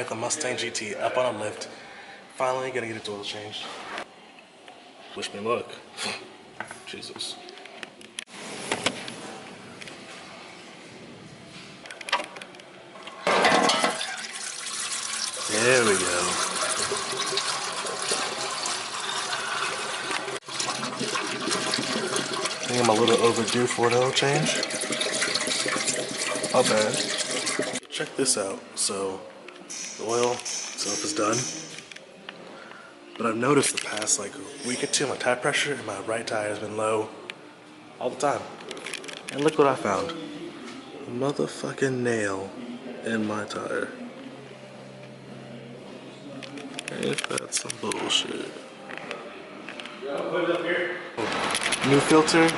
got the Mustang GT up on a lift. Finally gonna get its oil changed. Wish me luck. Jesus. There we go. I think I'm a little overdue for an oil change. Not bad. Check this out. So, the oil itself is done. But I've noticed the past like week or two, my tire pressure in my right tire has been low all the time. And look what I found. A motherfucking nail in my tire. Ain't that some bullshit? New filter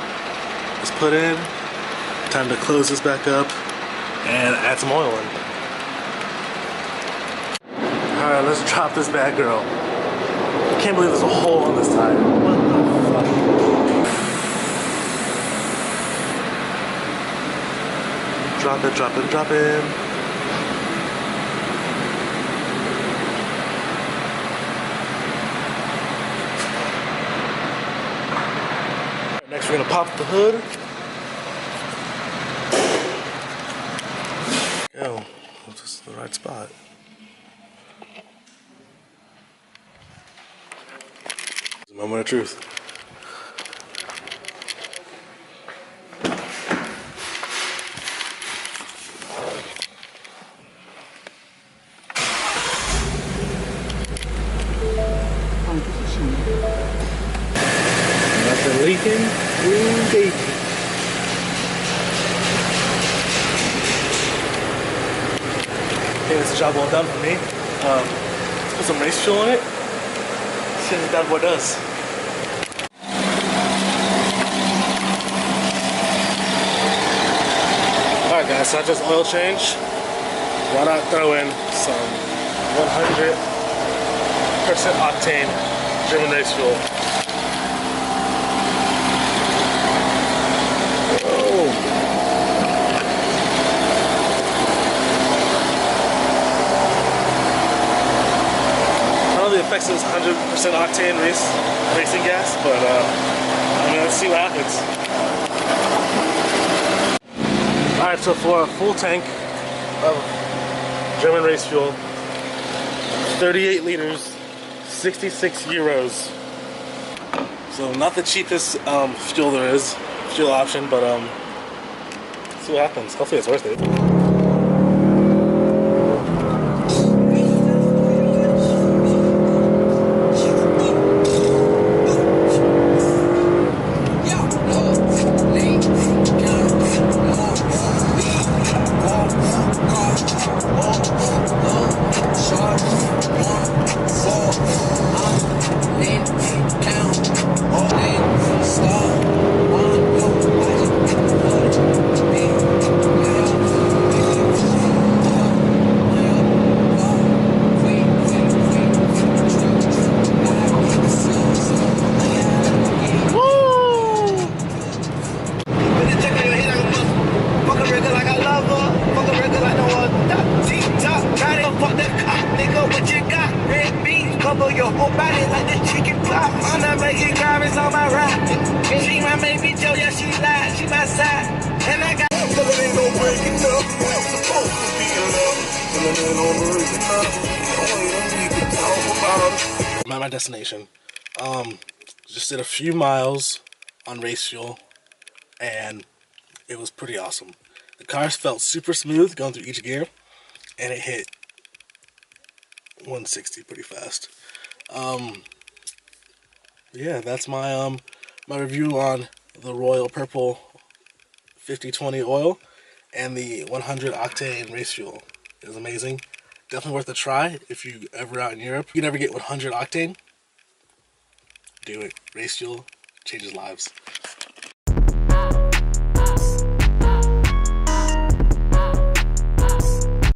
is put in. Time to close this back up and add some oil in. Alright, let's drop this bad girl. I can't believe there's a hole in this tire. What the fuck? Drop it, drop it, drop it. Next we're gonna pop the hood. Go. This is the right spot. It's a moment of truth. Nothing leaking. Ooh, baby. Okay, this is a job well done for me. Let's put some race fuel in it. See what that boy does. Alright guys, so I just oil change. Why not throw in some 100% octane German race fuel. The effects of this 100% octane racing gas, but I mean, let's see what happens. Alright, so for a full tank of German race fuel, 38 liters, 66 euros. So not the cheapest fuel there is, fuel option, but let's see what happens. Hopefully it's worth it. Your whole body like the chicken pop. On the making comments on my rap. She my baby Joe, yeah, she lied, she my side. And I got ain't no breaking up. Supposed to be enough. I'm at my destination. Just did a few miles on race fuel, and it was pretty awesome. The cars felt super smooth going through each gear, and it hit 160 pretty fast. Yeah, that's my my review on the Royal Purple 5020 oil and the 100 octane race fuel. It was amazing. Definitely worth a try if you ever out in Europe. You can never get 100 octane. Do it. Race fuel changes lives.